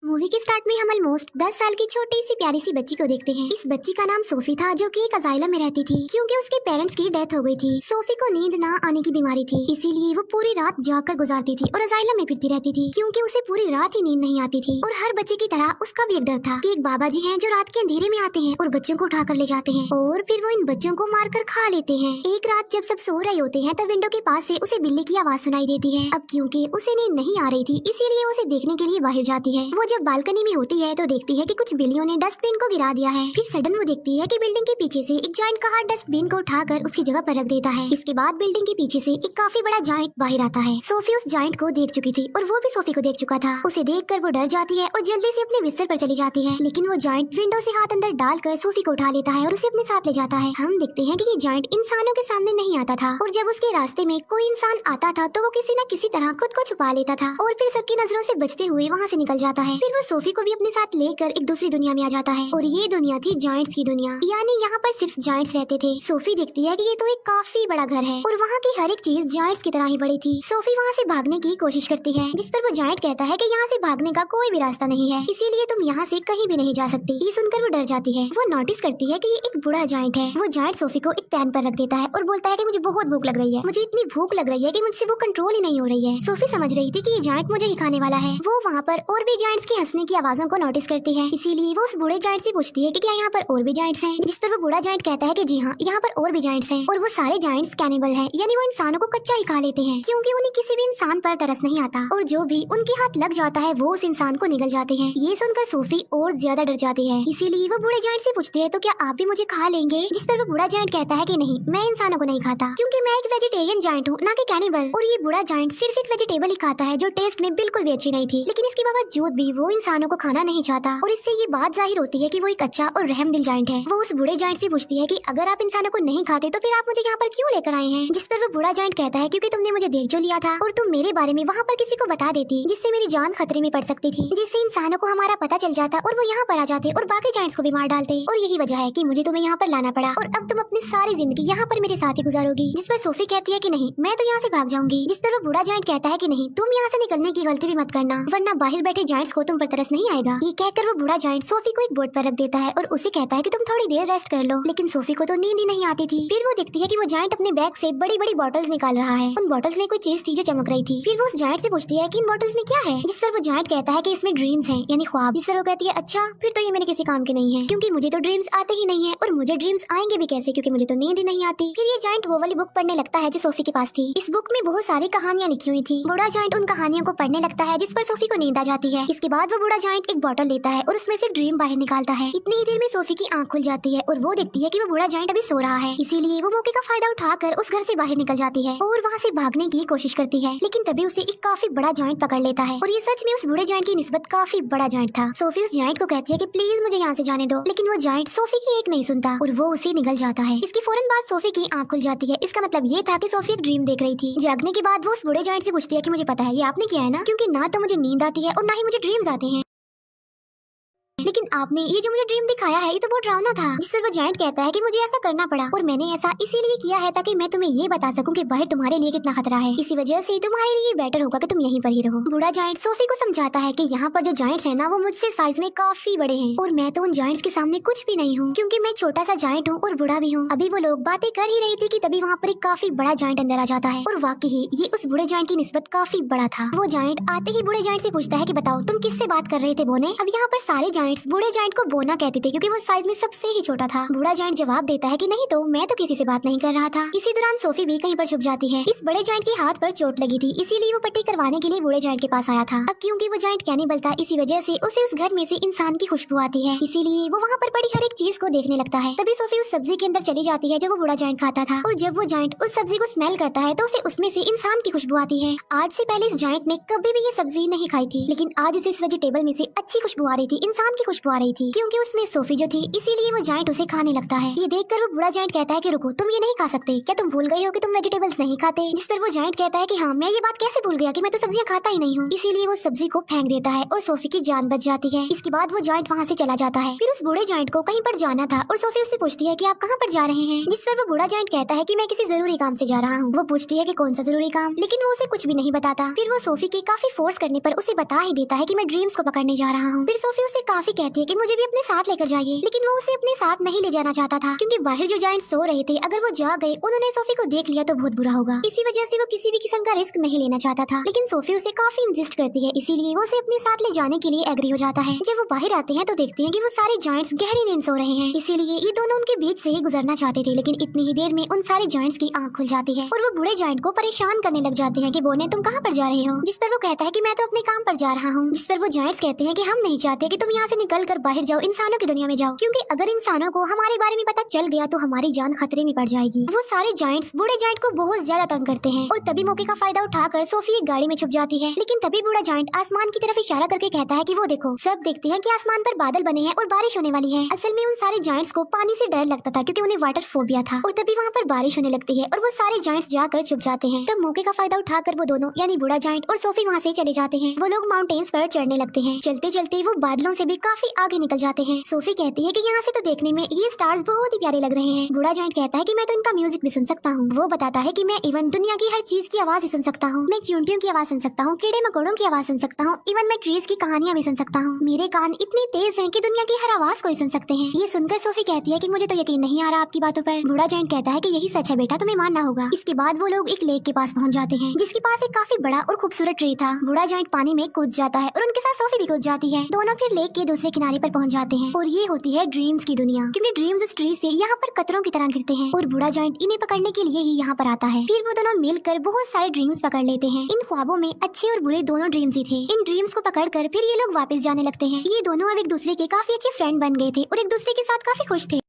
Movie के start में हम ऑलमोस्ट 10 साल की छोटी सी प्यारी सी बच्ची को देखते हैं। इस बच्ची का नाम सोफी था, जो कि एक अजाइलम में रहती थी क्योंकि उसके पेरेंट्स की डेथ हो गई थी। सोफी को नींद ना आने की बीमारी थी, इसीलिए वो पूरी रात जागकर गुजारती थी और अजाइलम में फिरती रहती थी क्योंकि उसे पूरी रात ही नींद नहीं आती थी। और हर बच्चे की तरह उसका भी एक डर था कि एक बाबा जी हैं जो रात के अंधेरे में आते हैं और बच्चों को उठा कर ले जाते हैं और फिर वो इन बच्चों को मार कर खा लेते हैं। एक रात जब सब सो रहे होते हैं तब विंडो के पास से उसे बिल्ली की आवाज सुनाई देती है। अब क्योंकि उसे नींद नहीं आ रही थी इसीलिए उसे देखने के लिए बाहर जाती है। वो जब बालकनी में होती है तो देखती है कि कुछ बिल्लियों ने डस्टबिन को गिरा दिया है। फिर सडन वो देखती है कि बिल्डिंग के पीछे से एक जायंट का हाथ डस्टबिन को उठाकर उसकी जगह पर रख देता है। इसके बाद बिल्डिंग के पीछे से एक काफी बड़ा जायंट बाहर आता है। सोफी उस जायंट को देख चुकी थी और वो भी सोफी को देख चुका था। उसे देखकर वो डर जाती है और जल्दी से अपने बिस्तर पर चली जाती है, लेकिन वो जायंट विंडो से हाथ अंदर डालकर सोफी को उठा लेता है और उसे अपने साथ ले जाता है। हम देखते हैं कि ये जायंट इंसानों के सामने नहीं आता था और जब उसके रास्ते में कोई इंसान आता था तो वो किसी न किसी तरह खुद को छुपा लेता था और फिर सबकी नजरों से बचते हुए वहाँ से निकल जाता है। फिर वो सोफी को भी अपने साथ लेकर एक दूसरी दुनिया में आ जाता है और ये दुनिया थी जायंट्स की दुनिया, यानी यहाँ पर सिर्फ जायंट्स रहते थे। सोफी देखती है कि ये तो एक काफी बड़ा घर है और वहाँ की हर एक चीज जायंट्स की तरह ही बड़ी थी। सोफी वहाँ से भागने की कोशिश करती है, जिस पर वो जायंट कहता है कि यहाँ से भागने का कोई भी रास्ता नहीं है, इसीलिए तुम यहाँ से कहीं भी नहीं जा सकती। ये सुनकर वो डर जाती है। वो नोटिस करती है कि ये एक बूढ़ा जायंट है। वो जायंट सोफी को एक पैन पर रख देता है और बोलता है कि मुझे बहुत भूख लग रही है, मुझे इतनी भूख लग रही है कि मुझसे वो कंट्रोल ही नहीं हो रही है। सोफी समझ रही थी कि ये जायंट मुझे ही खाने वाला है। वो वहाँ पर और भी जायंट्स की हंसने की आवाजों को नोटिस करती है, इसीलिए वो उस बूढ़े जायंट से पूछती है कि क्या यहाँ पर और भी जायंट्स हैं, जिस पर वो बूढ़ा जायंट कहता है कि जी हाँ, यहाँ पर और भी जायंट्स हैं और वो सारे जायंट्स कैनिबल हैं, यानी वो इंसानों को कच्चा ही खा लेते हैं क्योंकि उन्हें किसी भी इंसान पर तरस नहीं आता और जो भी उनके हाथ लग जाता है वो उस इंसान को निगल जाते हैं। ये सुनकर सोफी और ज्यादा डर जाती है, इसीलिए वो बूढ़े जायंट से पूछती है तो क्या आप भी मुझे खा लेंगे, जिस पर वो बूढ़ा जायंट कहता है कि नहीं, मैं इंसानों को नहीं खाता क्योंकि मैं एक वेजिटेरियन जायंट हूँ, ना कि कैनिबल। और ये बूढ़ा जायंट सिर्फ एक वेजिटेबल ही खाता है जो टेस्ट में बिल्कुल भी अच्छी नहीं थी, लेकिन इसके बावजूद भी वो इंसानों को खाना नहीं चाहता और इससे ये बात जाहिर होती है कि वो एक अच्छा और रहमदिल जायंट है। वो उस बूढ़े जायंट से पूछती है कि अगर आप इंसानों को नहीं खाते तो फिर आप मुझे यहाँ पर क्यों लेकर आए हैं, जिस पर वो बूढ़ा जायंट कहता है क्योंकि तुमने मुझे देख जो लिया था और तुम मेरे बारे में वहाँ पर किसी को बता देती जिससे मेरी जान खतरे में पड़ सकती थी, जिससे इंसानों को हमारा पता चल जाता और वो यहाँ पर आ जाते और बाकी जायंट्स को भी मार डालते और यही वजह है कि मुझे तुम्हें यहाँ पर लाना पड़ा और अब तुम अपनी सारी जिंदगी यहाँ पर मेरे साथ ही गुजारोगी। जिस पर सोफी कहती है कि नहीं, मैं तो यहाँ से भाग जाऊंगी, जिस पर वो बूढ़ा जायंट कहता है कि नहीं, तुम यहाँ से निकलने की गलती भी मत करना वरना बाहर बैठे जायंट्स को तुम पर तरस नहीं आएगा। ये कहकर वो बूढ़ा जायंट सोफी को एक बोर्ड पर रख देता है और उसे कहता है कि तुम थोड़ी देर रेस्ट कर लो, लेकिन सोफी को तो नींद ही नहीं आती थी। फिर वो देखती है कि वो जायंट अपने बैग से बड़ी बड़ी बॉटल्स निकाल रहा है। उन बॉटल्स में कोई चीज थी जो चमक रही थी। फिर वो उस जायंट से पूछती है कि इन बॉटल्स में क्या है, जिस पर वो जायंट कहता है कि इसमें ड्रीम्स हैं, यानी ख्वाब। इस पर वो कहती है अच्छा, फिर तो ये मेरे किसी काम के नहीं है क्योंकि मुझे तो ड्रीम्स आते ही नहीं है और मुझे ड्रीम्स आएंगे भी कैसे क्योंकि मुझे तो नींद ही नहीं आती। फिर ये जायंट वो वाली बुक पढ़ने लगता है जो सोफी के पास थी। इस बुक में बहुत सारी कहानियां लिखी हुई थी। बूढ़ा जायंट उन कहानियों को पढ़ने लगता है जिस पर सोफी को नींद आ जाती है। इसके बाद वो बूढ़ा जायंट एक बॉटल लेता है और उसमें से ड्रीम बाहर निकालता है। इतनी ही देर में सोफी की आंख खुल जाती है और वो देखती है कि वो बूढ़ा जायंट अभी सो रहा है, इसीलिए वो मौके का फायदा उठाकर उस घर से बाहर निकल जाती है और वहाँ से भागने की कोशिश करती है, लेकिन तभी उसे एक काफी बड़ा जायंट पकड़ लेता है और ये सच में उस बूढ़े जायंट की निस्बत काफी बड़ा जायंट था। सोफी उस जायंट को कहती है कि प्लीज मुझे यहाँ से जाने दो, लेकिन वो जायंट सोफी की एक नहीं सुनता और वो उसे निगल जाता है। इसकी फौरन बाद सोफी की आंख खुल जाती है। इसका मतलब ये था कि सोफी एक ड्रीम देख रही थी। जागने के बाद वो उस बूढ़े जायंट से पूछती है कि मुझे पता है ये आपने किया है ना, क्योंकि ना तो मुझे नींद आती है और ना ही मुझे ड्रीम्स आते हैं, लेकिन आपने ये जो मुझे ड्रीम दिखाया है ये तो बहुत डरावना था। जिस पर वो जायंट कहता है कि मुझे ऐसा करना पड़ा और मैंने ऐसा इसीलिए किया है ताकि मैं तुम्हें ये बता सकूं कि बाहर तुम्हारे लिए कितना खतरा है, इसी वजह से तुम्हारे लिए बेटर होगा कि तुम यहीं पर ही रहो। बूढ़ा जायंट सोफी को समझाता है कि यहाँ पर जो जायंट्स हैं ना वो मुझसे साइज में काफी बड़े हैं और मैं तो उन जायंट्स के सामने कुछ भी नहीं हूँ क्योंकि मैं छोटा सा जायंट हूँ और बूढ़ा भी हूँ। अभी वो लोग बातें कर ही रही थी कि तभी वहाँ पर एक काफी बड़ा जायंट अंदर आ जाता है और वाकई ये उस बूढ़े जायंट की निस्बत काफी बड़ा था। वो जायंट आते ही बूढ़े जायंट से पूछता है कि बताओ तुम किससे बात कर रहे थे बोने। अब यहाँ पर सारे जायंट्स बूढ़े जायंट को बोना कहते थे क्योंकि वो साइज में सबसे ही छोटा था। बूढ़ा जायंट जवाब देता है कि नहीं तो मैं तो किसी से बात नहीं कर रहा था। इसी दौरान सोफी भी कहीं पर छुप जाती है। इस बड़े जायंट के हाथ पर चोट लगी थी, इसीलिए वो पट्टी करवाने के लिए बूढ़े जायंट के पास आया था। अब क्योंकि वो जायंट कैनिबल था इसी वजह से उसे उस घर में से इंसान की खुशबू आती है, इसीलिए वो वहाँ पर पड़ी हर एक चीज को देखने लगता है। तभी सोफी उस सब्जी के अंदर चली जाती है जो वो बूढ़ा जायंट खाता था और जब वो जायंट उस सब्जी को स्मेल करता है तो उसे उसमें से इंसान की खुशबू आती है। आज से पहले इस जायंट ने कभी भी ये सब्जी नहीं खाई थी, लेकिन आज उसे इस वेजिटेबल में से अच्छी खुशबू आ रही थी, इंसान की खुशबू खुशबू आ रही थी क्योंकि उसमें सोफी जो थी, इसीलिए वो जायंट उसे खाने लगता है। ये देखकर वो बूढ़ा जायंट कहता है कि रुको, तुम ये नहीं खा सकते, क्या तुम भूल गई हो कि तुम वेजिटेबल्स नहीं खाते? जिस पर वो जायंट कहता है कि हाँ, मैं ये बात कैसे भूल गया कि मैं तो सब्जियां खाता ही नहीं हूँ। इसीलिए वो सब्जी को फेंक देता है और सोफी की जान बच जाती है। इसके बाद वो जायंट वहाँ से चला जाता है। फिर उस बूढ़े जायंट को कहीं पर जाना था और सोफी उससे पूछती है कि आप कहाँ पर जा रहे हैं? जिस पर वो बूढ़ा जायंट कहता है कि मैं किसी जरूरी काम से जा रहा हूँ। वो पूछती है कि कौन सा जरूरी काम, लेकिन वो उसे कुछ भी नहीं बताता। फिर वो सोफी के काफी फोर्स करने पर उसे बता ही देता है कि मैं ड्रीम्स को पकड़ने जा रहा हूँ। फिर सोफी उसे काफी कहती है कि मुझे भी अपने साथ लेकर जाइए, लेकिन वो उसे अपने साथ नहीं ले जाना चाहता था क्योंकि बाहर जो जायंट सो रहे थे, अगर वो जाग गए, उन्होंने सोफी को देख लिया तो बहुत बुरा होगा। इसी वजह से वो किसी भी किस्म का रिस्क नहीं लेना चाहता था, लेकिन सोफी उसे काफी इंसिस्ट करती है, इसीलिए वो उसे अपने साथ ले जाने के लिए एग्री हो जाता है। जब वो बाहर आते हैं तो देखते हैं कि वो सारे जायंट्स गहरी नींद सो रहे हैं, इसीलिए ये दोनों उनके बीच से ही गुजरना चाहते थे, लेकिन इतनी ही देर में उन सारे जायंट्स की आंख खुल जाती है और वो बूढ़े जायंट को परेशान करने लग जाते हैं कि बोने तुम कहाँ पर जा रहे हो? जिस पर वो कहता है कि मैं तो अपने काम पर जा रहा हूँ। जिस पर वो जायंट्स कहते हैं कि हम नहीं चाहते कि तुम यहाँ से निकल कर बाहर जाओ, इंसानों की दुनिया में जाओ, क्योंकि अगर इंसानों को हमारे बारे में पता चल गया तो हमारी जान खतरे में पड़ जाएगी। वो सारे जायंट्स बूढ़े जायंट को बहुत ज्यादा तंग करते हैं और तभी मौके का फायदा उठाकर सोफी एक गाड़ी में छुप जाती है। लेकिन तभी बूढ़ा जायंट आसमान की तरफ इशारा करके कहता है कि वो देखो। सब देखते हैं कि आसमान पर बादल बने हैं और बारिश होने वाली है। असल में उन सारे जायंट्स को पानी से डर लगता था क्योंकि उन्हें वाटर फोबिया था, और तभी वहाँ पर बारिश होने लगती है और वो सारे जायंट्स जाकर छुप जाते हैं। तब मौके का फायदा उठाकर वो दोनों यानी बूढ़ा जायंट और सोफी वहाँ से चले जाते हैं। वो लोग माउंटेन्स पर चढ़ने लगते हैं। चलते चलते वो बादलों से भी काफी आगे निकल जाते हैं। सोफी कहती है कि यहाँ से तो देखने में ये स्टार्स बहुत ही प्यारे लग रहे हैं। बूढ़ा जायंट कहता है कि मैं तो इनका म्यूजिक भी सुन सकता हूँ। वो बताता है कि मैं इवन दुनिया की हर चीज की आवाज सुन सकता हूँ। मैं चींटियों की आवाज सुन सकता हूँ, कीड़े मकोड़ों की आवाज सुन सकता हूँ, इवन मैं ट्रीज की कहानियां भी सुन सकता हूँ। मेरे कान इतने तेज हैं कि दुनिया की हर आवाज को सुन सकते हैं। ये सुनकर सोफी कहती है कि मुझे तो यकीन नहीं आ रहा आपकी बातों पर। बूढ़ा जायंट कहता है कि यही सच है बेटा, तुम्हें मानना होगा। इसके बाद वो लोग एक लेक के पास पहुँच जाते हैं जिसके पास एक काफी बड़ा और खूबसूरत ट्री था। बूढ़ा जायंट पानी में कूद जाता है और उनके साथ सोफी भी कूद जाती है। दोनों फिर लेक के दूसरे किनारे पर पहुंच जाते हैं और ये होती है ड्रीम्स की दुनिया, क्योंकि ड्रीम्स उस ट्री से यहाँ पर कतरों की तरह गिरते हैं और बूढ़ा जायंट इन्हें पकड़ने के लिए ही यहाँ पर आता है। फिर वो दोनों मिलकर बहुत सारे ड्रीम्स पकड़ लेते हैं। इन ख्वाबों में अच्छे और बुरे दोनों ड्रीम्स ही थे। इन ड्रीम्स को पकड़कर फिर ये लोग वापस जाने लगते हैं। ये दोनों अब एक दूसरे के काफी अच्छे फ्रेंड बन गए थे और एक दूसरे के साथ काफी खुश थे।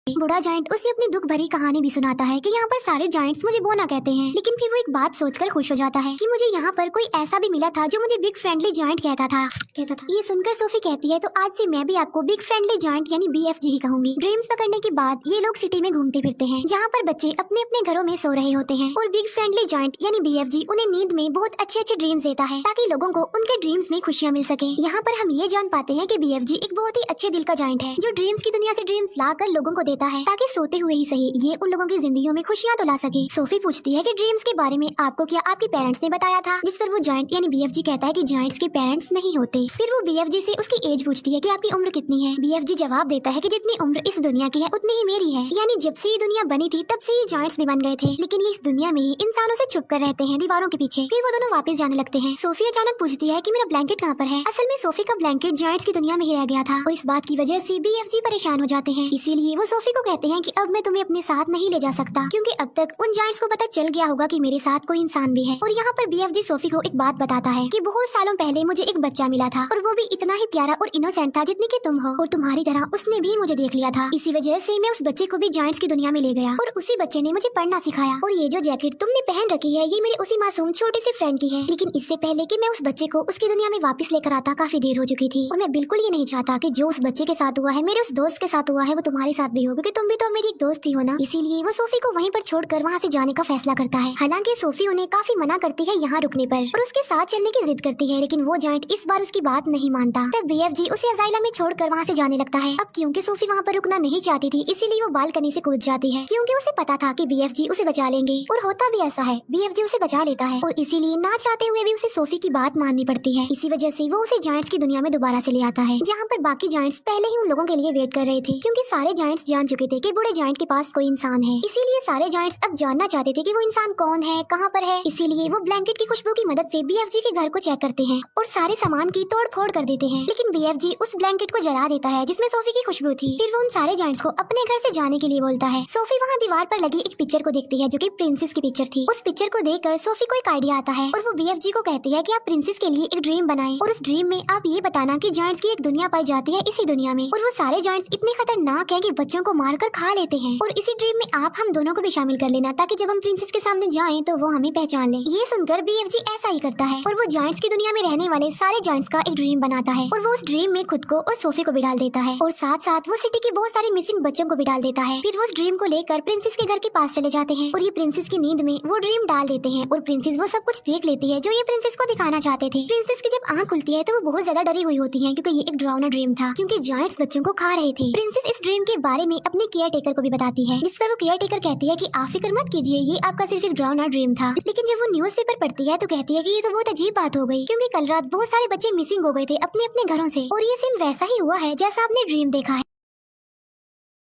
बूढ़ा जायंट उसे अपनी दुख भरी कहानी भी सुनाता है कि यहाँ पर सारे जायंट्स मुझे बोना कहते हैं, लेकिन फिर वो एक बात सोचकर खुश हो जाता है कि मुझे यहाँ पर कोई ऐसा भी मिला था जो मुझे बिग फ्रेंडली जायंट कहता था। ये सुनकर सोफी कहती है तो आज से मैं भी आपको बिग फ्रेंडली जायंट यानी BFG ही कहूंगी। ड्रीम्स पकड़ने के बाद ये लोग सिटी में घूमते फिरते हैं जहाँ पर बच्चे अपने अपने घरों में सो रहे होते हैं और बिग फ्रेंडली जायंट यानी BFG उन्हें नींद में बहुत अच्छे अच्छे ड्रीम्स देता है ताकि लोगों को उनके ड्रीम्स में खुशियाँ मिल सके। यहाँ पर हम ये जान पाते हैं कि BFG एक बहुत ही अच्छे दिल का जायंट है जो ड्रीम्स की दुनिया से ड्रीम्स लाकर लोगों को देता है ताकि सोते हुए ही सही ये उन लोगों की जिंदगियों में खुशियाँ तो ला सके। सोफी पूछती है कि ड्रीम्स के बारे में आपको क्या आपके पेरेंट्स ने बताया था? जिस पर वो जायंट यानी BFG कहता है कि जायंट्स के पेरेंट्स नहीं होते। फिर वो BFG से उसकी एज पूछती है कि आपकी उम्र कितनी है? BFG जवाब देता है कि जितनी उम्र इस दुनिया की है उतनी ही मेरी है, यानी जब से ये दुनिया बनी थी तब से ये जायंट्स भी बन गए थे, लेकिन ये इस दुनिया में ही इंसानों से छुप कर रहते हैं दीवारों के पीछे। फिर वो दोनों वापस जाने लगते हैं। सोफी अचानक पूछती है कि मेरा ब्लैंकेट कहाँ पर है? असल में सोफी का ब्लैंकेट जायंट्स की दुनिया में ही रह गया था और इस बात की वजह से BFG परेशान हो जाते हैं। इसीलिए वो सोफी को कहते हैं कि अब मैं तुम्हें अपने साथ नहीं ले जा सकता क्योंकि अब तक उन जायंट्स को पता चल गया होगा कि मेरे साथ कोई इंसान भी है। और यहाँ पर BFG सोफी को एक बात बताता है कि बहुत सालों पहले मुझे एक बच्चा मिला था और वो भी इतना ही प्यारा और इनोसेंट था जितनी कि तुम हो, और तुम्हारी तरह उसने भी मुझे देख लिया था। इसी वजह से मैं उस बच्चे को भी जायंट्स की दुनिया में ले गया और उसी बच्चे ने मुझे पढ़ना सिखाया। और ये जो जैकेट तुमने पहन रखी है ये मेरे उसी मासूम छोटे से फ्रेंड की है, लेकिन इससे पहले कि मैं उस बच्चे को उसकी दुनिया में वापस लेकर आता काफी देर हो चुकी थी और मैं बिल्कुल ये नहीं चाहता कि जो उस बच्चे के साथ हुआ है मेरे उस दोस्त के साथ हुआ है वो तुम्हारे साथ भी हो, क्योंकि तुम भी तो मेरी एक दोस्त ही हो ना। इसीलिए वो सोफी को वहीं पर छोड़कर वहाँ से जाने का फैसला करता है। हालांकि सोफी उन्हें काफी मना करती है यहाँ रुकने पर और उसके साथ चलने की जिद करती है, लेकिन वो जायंट इस बार उसकी बात नहीं मानता। तब BFG उसे अजाइला में छोड़कर वहाँ से जाने लगता है। अब क्योंकि सोफी वहाँ पर रुकना नहीं चाहती थी इसीलिए वो बालकनी से कूद जाती है क्योंकि उसे पता था कि BFG उसे बचा लेंगे, और होता भी ऐसा है, BFG उसे बचा लेता है और इसीलिए ना चाहते हुए भी उसे सोफी की बात माननी पड़ती है। इसी वजह से वो उसे जायंट्स की दुनिया में दोबारा से ले आता है जहाँ पर बाकी जायंट्स पहले ही उन लोगों के लिए वेट कर रहे थे, क्योंकि सारे जायंट्स जान चुके थे कि बूढ़े जायंट के पास कोई इंसान है। इसीलिए सारे जायंट्स अब जानना चाहते थे कि वो इंसान कौन है, कहाँ पर है। इसीलिए वो ब्लैंकेट की खुशबू की मदद से BFG के घर को चेक करते हैं और सारे सामान की तोड़ फोड़ कर देते हैं, लेकिन BFG उस ब्लैंकेट को जला देता है जिसमें सोफी की खुशबू थी। फिर वो उन सारे जायंट्स को अपने घर से जाने के लिए बोलता है। सोफी वहाँ दीवार पर लगी एक पिक्चर को देखती है जो कि प्रिंसेस की पिक्चर थी। उस पिक्चर को देखकर सोफी को एक आइडिया आता है और वो BFG को कहती है कि आप प्रिंसेस के लिए एक ड्रीम बनाएं और उस ड्रीम में आप ये बताना कि जायंट्स की एक दुनिया पाई जाती है इसी दुनिया में, और वो सारे जायंट्स इतने खतरनाक हैं कि बच्चों को मारकर खा लेते हैं। और इसी ड्रीम में आप हम दोनों को भी शामिल कर लेना, ताकि जब हम प्रिंसेस के सामने जाएं तो वो हमें पहचान ले। ये सुनकर BFG ऐसा ही करता है और वो जायंट्स की दुनिया में रहने वाले सारे जायंट्स का एक ड्रीम बनाता है और वो उस ड्रीम में खुद को और सोफी को भी डाल देता है और साथ साथ वो सिटी के बहुत सारे मिसिंग बच्चों को भी डाल देता है। फिर वो उस ड्रीम को लेकर प्रिंसेस के घर के पास चले जाते हैं और ये प्रिंसेस की नींद में वो ड्रीम डाल देते हैं और प्रिंसेस वो सब कुछ देख लेती है जो ये प्रिंसेस को दिखाना चाहते थे। प्रिंसेस की जब आंख खुलती है तो वो बहुत ज्यादा डरी हुई होती है, क्योंकि ये एक डरावना ड्रीम था, क्योंकि जायंट्स बच्चों को खा रहे थे। प्रिंसेस इस ड्रीम के बारे में अपने केयर टेकर को भी बताती है, जिस पर वो केयर टेकर कहती है कि आप फिक्र मत कीजिए, ये आपका सिर्फ एक डरावना ड्रीम था। लेकिन जब वो न्यूज़पेपर पढ़ती है तो कहती है कि ये तो बहुत अजीब बात हो गई, क्योंकि कल रात बहुत सारे बच्चे मिसिंग हो गए थे अपने अपने घरों से और ये सीन वैसा ही हुआ है जैसा आपने ड्रीम देखा है।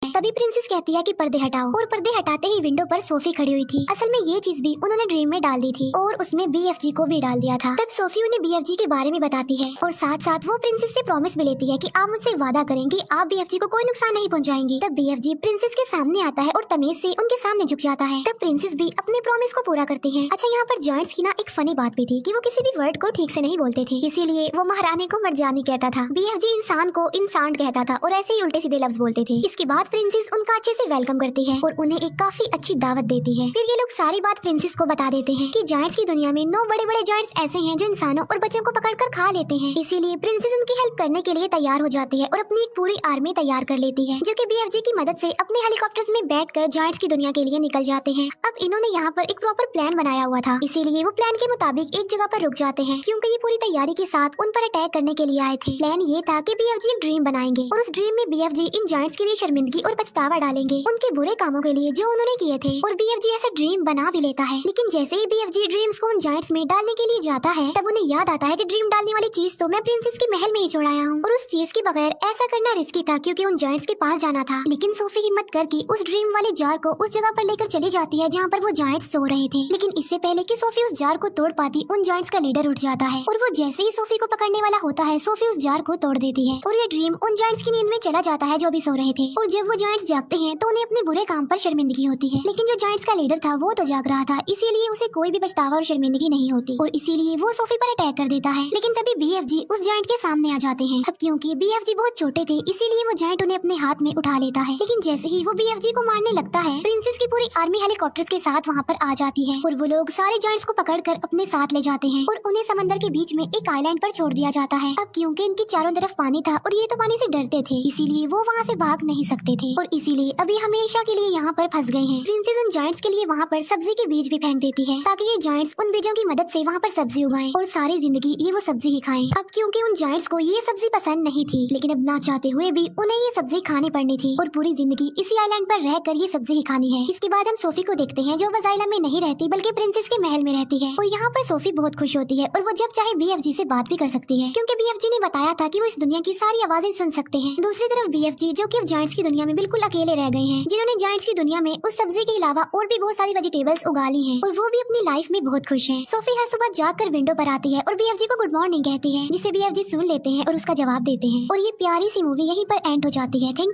तभी प्रिंसेस कहती है कि पर्दे हटाओ और पर्दे हटाते ही विंडो पर सोफी खड़ी हुई थी। असल में ये चीज भी उन्होंने ड्रीम में डाल दी थी और उसमें BFG को भी डाल दिया था। तब सोफी उन्हें BFG के बारे में बताती है और साथ साथ वो प्रिंसेस से प्रॉमिस भी लेती है कि आप मुझसे वादा करेंगे आप BFG को कोई नुकसान नहीं पहुंचाएंगी। तब BFG प्रिंसेस के सामने आता है और तमीज से उनके सामने झुक जाता है। तब प्रिंसेस भी अपने प्रॉमिस को पूरा करती है। अच्छा, यहाँ पर जायंट्स की ना एक फनी बात भी थी कि वो किसी भी वर्ड को ठीक से नहीं बोलते थे, इसीलिए वो महारानी को मरजानी कहता था, BFG इंसान को इंसान कहता था और ऐसे ही उल्टे सीधे लफ्ज बोलते थे। इसके बाद प्रिंसेस उनका अच्छे से वेलकम करती है और उन्हें एक काफी अच्छी दावत देती है। फिर ये लोग सारी बात प्रिंसेस को बता देते हैं कि जायंट्स की दुनिया में 9 बड़े बड़े जायंट्स ऐसे हैं जो इंसानों और बच्चों को पकड़कर खा लेते हैं। इसीलिए प्रिंसेस उनकी हेल्प करने के लिए तैयार हो जाती है और अपनी एक पूरी आर्मी तैयार कर लेती है, जो कि BFG की मदद से अपने हेलीकॉप्टर्स में बैठकर जायंट्स की दुनिया के लिए निकल जाते हैं। अब इन्होंने यहाँ पर एक प्रॉपर प्लान बनाया हुआ था, इसीलिए वो प्लान के मुताबिक एक जगह पर रुक जाते हैं, क्योंकि ये पूरी तैयारी के साथ उन पर अटैक करने के लिए आए थे। प्लान ये था कि BFG एक ड्रीम बनाएंगे और उस ड्रीम में BFG इन जायंट्स के लिए शर्मिंदगी और पछतावा डालेंगे उनके बुरे कामों के लिए जो उन्होंने किए थे। और BFG ऐसा ड्रीम बना भी लेता है, लेकिन जैसे ही BFG ड्रीम्स को उन जायंट्स में डालने के लिए जाता है तब उन्हें याद आता है कि ड्रीम डालने वाली चीज तो मैं प्रिंसेस के महल में ही छोड़ाया हूँ और उस चीज के बगैर ऐसा करना रिस्की था, क्योंकि उन जायंट्स के पास जाना था। लेकिन सोफी हिम्मत करके उस ड्रीम वाले जार को उस जगह पर लेकर चली जाती है जहाँ पर वो जायंट्स सो रहे थे। लेकिन इससे पहले कि सोफी उस जार को तोड़ पाती उन जायंट्स का लीडर उठ जाता है और वो जैसे ही सोफी को पकड़ने वाला होता है सोफी उस जार को तोड़ देती है और ये ड्रीम उन जायंट्स की नींद में चला जाता है जो भी सो रहे थे। और जब वो जायंट्स जागते हैं तो उन्हें अपने बुरे काम पर शर्मिंदगी होती है, लेकिन जो जायंट्स का लीडर था वो तो जाग रहा था, इसीलिए उसे कोई भी पछतावा और शर्मिंदगी नहीं होती और इसीलिए वो सोफी पर अटैक कर देता है। लेकिन तभी BFG उस जायंट के सामने आ जाते हैं। अब क्योंकि BFG बहुत छोटे थे इसीलिए वो जायंट उन्हें अपने हाथ में उठा लेता है। लेकिन जैसे ही वो BFG को मारने लगता है प्रिंसेस की पूरी आर्मी हेलीकॉप्टर्स के साथ वहाँ पर आ जाती है और वो लोग सारे जायंट्स को पकड़कर अपने साथ ले जाते हैं और उन्हें समंदर के बीच में एक आइलैंड पर छोड़ दिया जाता है। अब क्योंकि इनके चारों तरफ पानी था और ये तो पानी से डरते थे, इसीलिए वो वहाँ से भाग नहीं सकते थे और इसीलिए अभी हमेशा के लिए यहाँ पर फंस गए हैं। प्रिंसेस उन जायंट्स के लिए वहाँ पर सब्जी के बीज भी फेंक देती है ताकि ये जायंट्स उन बीजों की मदद से वहाँ पर सब्जी उगाएं और सारी जिंदगी ये वो सब्जी ही खाएं। अब क्योंकि उन जायंट्स को ये सब्जी पसंद नहीं थी, लेकिन अब ना चाहते हुए भी उन्हें ये सब्जी खानी पड़नी थी और पूरी जिंदगी इसी आइलैंड पर रहकर ये सब्जी ही खानी है। इसके बाद हम सोफी को देखते हैं जो बजाइला में नहीं रहती बल्कि प्रिंसेस के महल में रहती है और यहाँ पर सोफी बहुत खुश होती है और वो जब चाहे BFG से बात भी कर सकती है, क्योंकि BFG ने बताया था कि वो इस दुनिया की सारी आवाजें सुन सकते हैं। दूसरी तरफ BFG जो कि अब जायंट्स की दुनिया में बिल्कुल अकेले रह गए हैं, जिन्होंने जायंट्स की दुनिया में उस सब्जी के अलावा और भी बहुत सारी वेजिटेबल्स उगा ली हैं और वो भी अपनी लाइफ में बहुत खुश है। सोफी हर सुबह जागकर विंडो पर आती है और BFG को गुड मॉर्निंग कहती है, जिसे BFG सुन लेते हैं और उसका जवाब देते हैं और ये प्यारी सी मूवी यहीं पर एंड हो जाती है। Thank you.